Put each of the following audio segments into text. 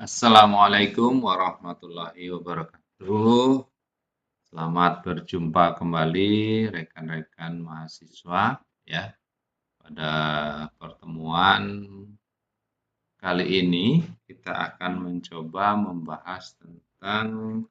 Assalamualaikum warahmatullahi wabarakatuh. Selamat berjumpa kembali rekan-rekan mahasiswa ya. Pada pertemuan kali ini kita akan mencoba membahas tentang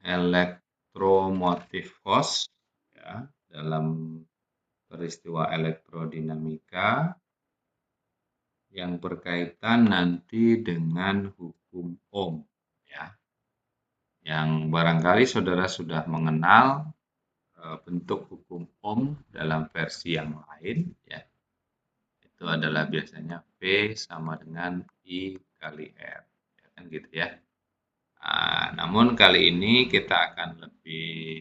elektromotif force ya dalam peristiwa elektrodinamika yang berkaitan nanti dengan hukum Ohm ya. Yang barangkali saudara sudah mengenal bentuk hukum Ohm dalam versi yang lain ya. Itu adalah biasanya V sama dengan I kali R ya kan gitu ya. Namun kali ini kita akan lebih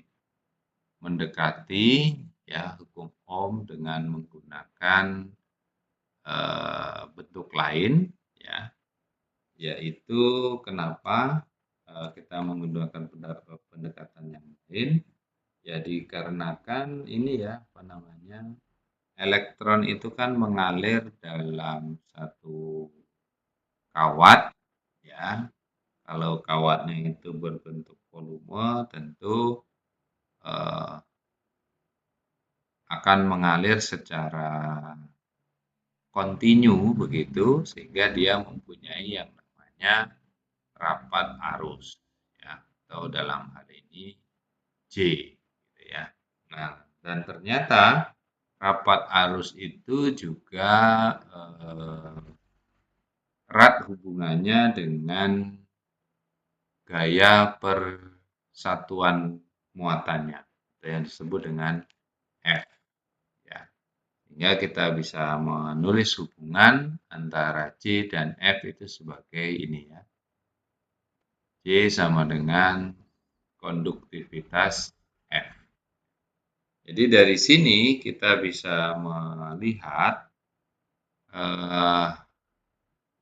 mendekati ya hukum Ohm dengan menggunakan bentuk lain ya, yaitu kenapa kita menggunakan pendekatan yang lain. Ya dikarenakan ini ya, apa namanya, elektron itu kan mengalir dalam satu kawat ya. Kalau kawatnya itu berbentuk volume tentu akan mengalir secara kontinu begitu sehingga dia mempunyai yang namanya rapat arus ya, atau dalam hal ini J gitu ya. Nah, dan ternyata rapat arus itu juga erat hubungannya dengan gaya persatuan muatannya, yang disebut dengan F. Ya. Sehingga kita bisa menulis hubungan antara J dan F itu sebagai ini ya. J sama dengan konduktivitas F. Jadi dari sini kita bisa melihat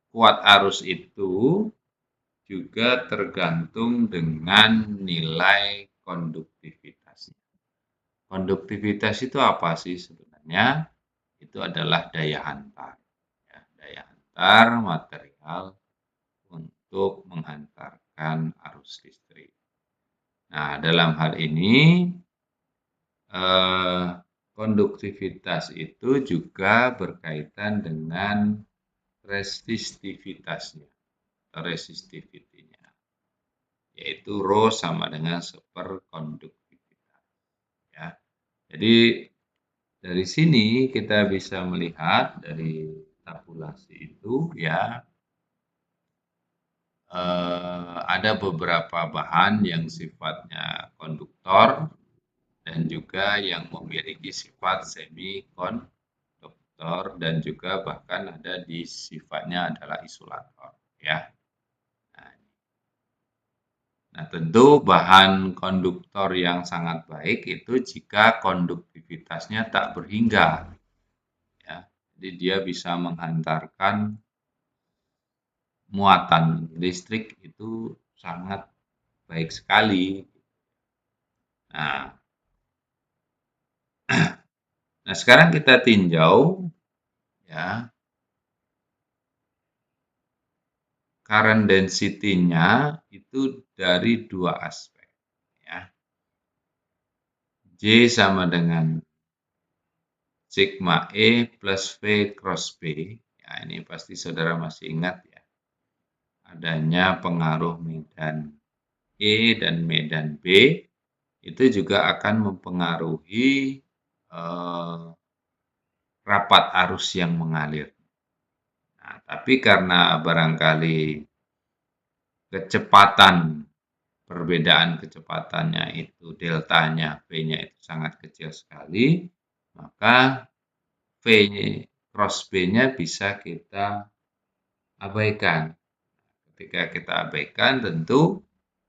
kuat arus itu juga tergantung dengan nilai konduktivitasnya. Konduktivitas itu apa sih sebenarnya? Itu adalah daya hantar. Ya, daya hantar material untuk menghantarkan arus listrik. Nah, dalam hal ini konduktivitas itu juga berkaitan dengan resistivitasnya atau resistivitinya, yaitu Rho sama dengan seperkonduktivitas. Ya. Jadi dari sini kita bisa melihat dari tabulasi itu ya ada beberapa bahan yang sifatnya konduktor dan juga yang memiliki sifat semikonduktor dan juga bahkan ada di sifatnya adalah isolator ya. Nah, tentu bahan konduktor yang sangat baik itu jika konduktivitasnya tak berhingga. Ya, jadi dia bisa menghantarkan muatan listrik itu sangat baik sekali. Nah, nah sekarang kita tinjau ya current density-nya itu dari dua aspek ya. J sama dengan sigma E plus V cross B. Ya, ini pasti saudara masih ingat ya. Adanya pengaruh medan E dan medan B itu juga akan mempengaruhi rapat arus yang mengalir. Nah, tapi karena barangkali kecepatan, perbedaan kecepatannya itu deltanya, V-nya itu sangat kecil sekali, maka V cross B-nya bisa kita abaikan. Ketika kita abaikan, tentu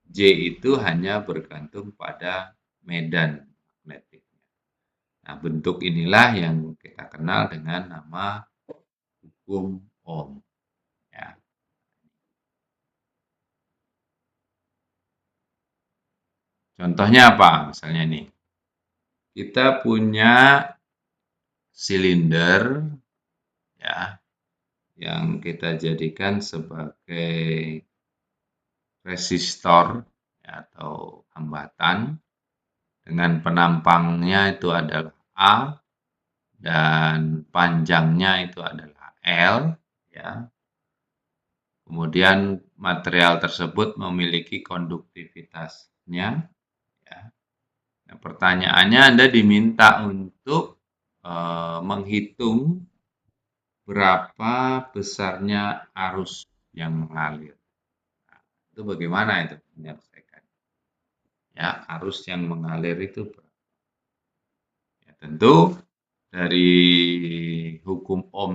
J itu hanya bergantung pada medan magnetiknya. Nah, bentuk inilah yang kita kenal dengan nama hukum Ohm. Ya. Contohnya apa? Misalnya nih, kita punya silinder, ya, yang kita jadikan sebagai resistor ya, atau hambatan dengan penampangnya itu adalah A dan panjangnya itu adalah L ya. Kemudian material tersebut memiliki konduktivitasnya ya. Nah, pertanyaannya Anda diminta untuk menghitung berapa besarnya arus yang mengalir. Nah, itu bagaimana itu menyelesaikan? Ya, arus yang mengalir itu ya, tentu dari hukum Ohm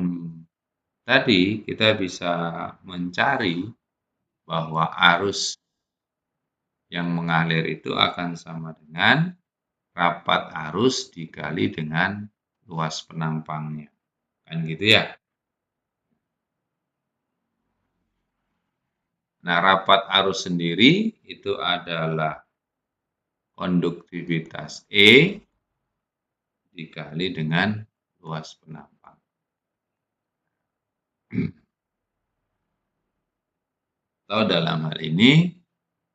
tadi kita bisa mencari bahwa arus yang mengalir itu akan sama dengan rapat arus dikali dengan luas penampangnya. Kan gitu ya. Nah, rapat arus sendiri itu adalah konduktivitas E dikali dengan luas penampang. Atau dalam hal ini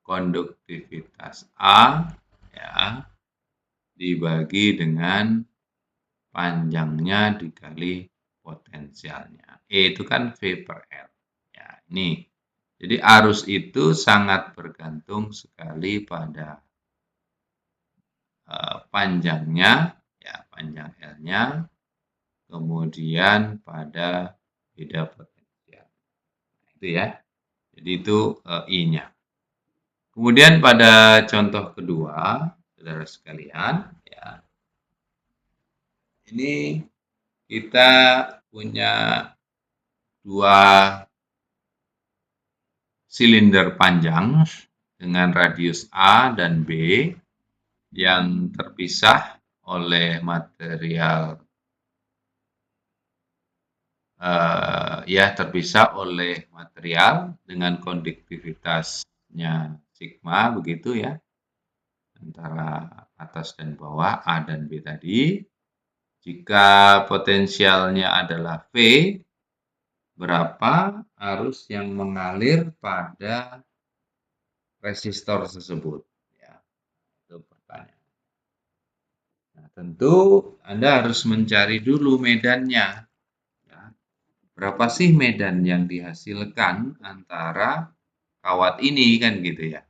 konduktivitas A ya dibagi dengan panjangnya dikali potensialnya. E itu kan V per L. Ya, ini. Jadi arus itu sangat bergantung sekali pada panjangnya, ya panjang L-nya, kemudian pada beda potensial. Nah, itu ya. Jadi itu I-nya. Kemudian pada contoh kedua, saudara sekalian, ya, ini kita punya dua silinder panjang dengan radius A dan B yang terpisah oleh material terpisah oleh material dengan konduktivitasnya sigma begitu ya antara atas dan bawah A dan B tadi. Jika potensialnya adalah V, berapa arus yang mengalir pada resistor tersebut? Ya, itu pertanyaan. Nah, tentu Anda harus mencari dulu medannya. Ya. Berapa sih medan yang dihasilkan antara kawat ini kan gitu ya.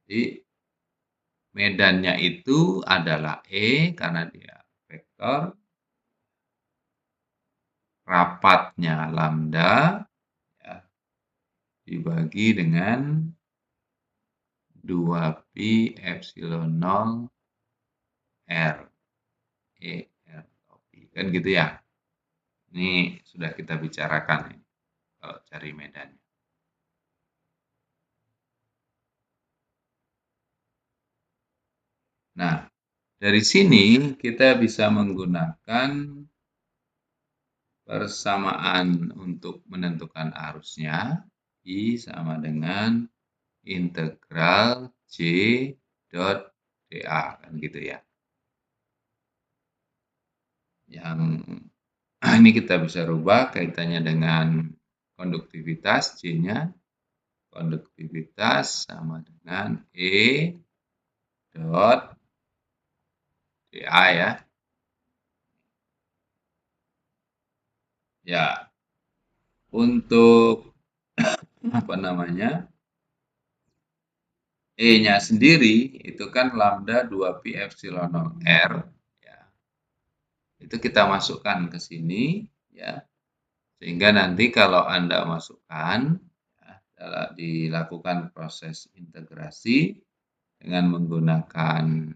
Jadi medannya itu adalah E karena dia vektor, rapatnya lambda ya, dibagi dengan 2pi epsilon 0 R E R pi kan gitu ya. Ini sudah kita bicarakan ini kalau cari medannya. Nah, dari sini kita bisa menggunakan persamaan untuk menentukan arusnya. I sama dengan integral J dot dA kan gitu ya. Yang ini kita bisa rubah kaitannya dengan konduktivitas J-nya. Konduktivitas sama dengan E dot dA ya. Ya, untuk apa namanya? E-nya sendiri itu kan lambda 2pi epsilon 0 R ya. Itu kita masukkan ke sini ya. Sehingga nanti kalau Anda masukkan ya, dilakukan proses integrasi dengan menggunakan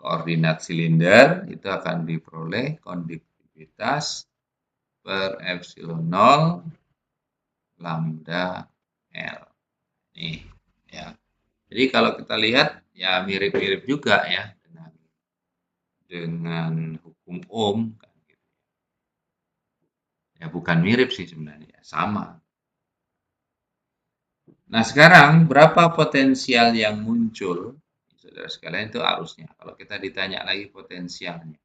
koordinat silinder itu akan diperoleh konduktivitas per epsilon 0 lambda L. Nih, ya. Jadi kalau kita lihat ya mirip-mirip juga ya dengan hukum Ohm kan gitu. Ya bukan mirip sih sebenarnya, sama. Nah, sekarang berapa potensial yang muncul? Saudara sekalian itu arusnya. Kalau kita ditanya lagi potensialnya.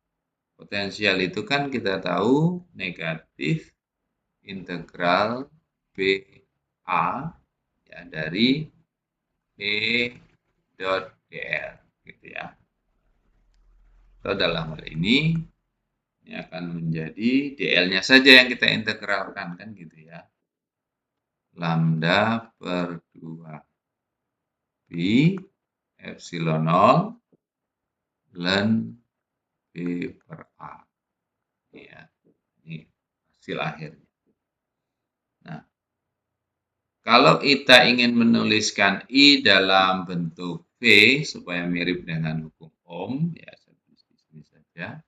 Potensial itu kan kita tahu negatif integral BA ya dari E dot dr gitu ya. Atau dalam hal ini akan menjadi dl-nya saja yang kita integralkan kan gitu ya. Lambda per 2 pi epsilon 0 ln B per A. Ya, ini hasil akhirnya. Nah, kalau kita ingin menuliskan I dalam bentuk V supaya mirip dengan hukum Ohm, ya saya tulis di sini saja,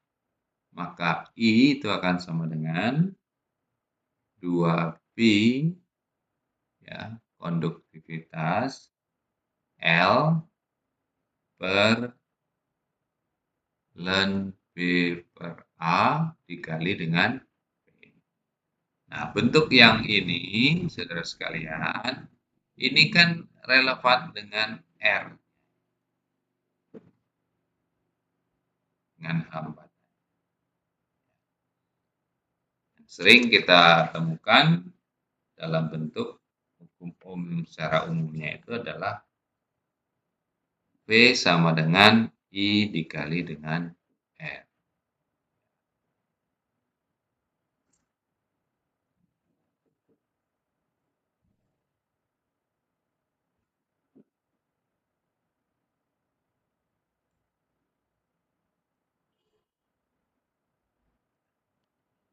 maka I itu akan sama dengan 2pi ya, konduktivitas L per ln B per A dikali dengan P. Nah, bentuk yang ini, saudara sekalian, ini kan relevan dengan R, dengan hambatan. Sering kita temukan dalam bentuk hukum Ohm secara umumnya itu adalah V sama dengan I dikali dengan R.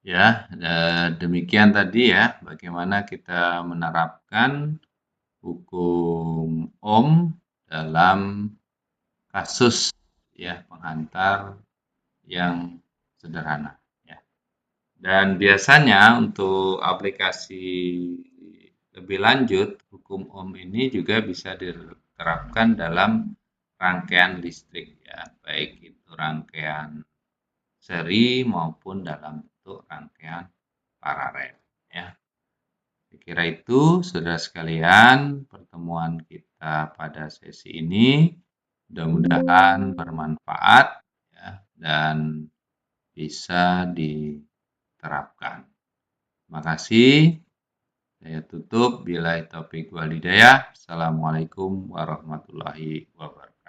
Ya, demikian tadi ya bagaimana kita menerapkan hukum Ohm dalam kasus ya penghantar yang sederhana ya. Dan biasanya untuk aplikasi lebih lanjut hukum Ohm ini juga bisa diterapkan dalam rangkaian listrik ya, baik itu rangkaian seri maupun dalam bentuk rangkaian paralel ya. Saya kira itu saudara sekalian pertemuan kita pada sesi ini mudah-mudahan bermanfaat ya, dan bisa diterapkan. Terima kasih. Saya tutup. Billahi taufiq wal hidayah. Assalamualaikum warahmatullahi wabarakatuh.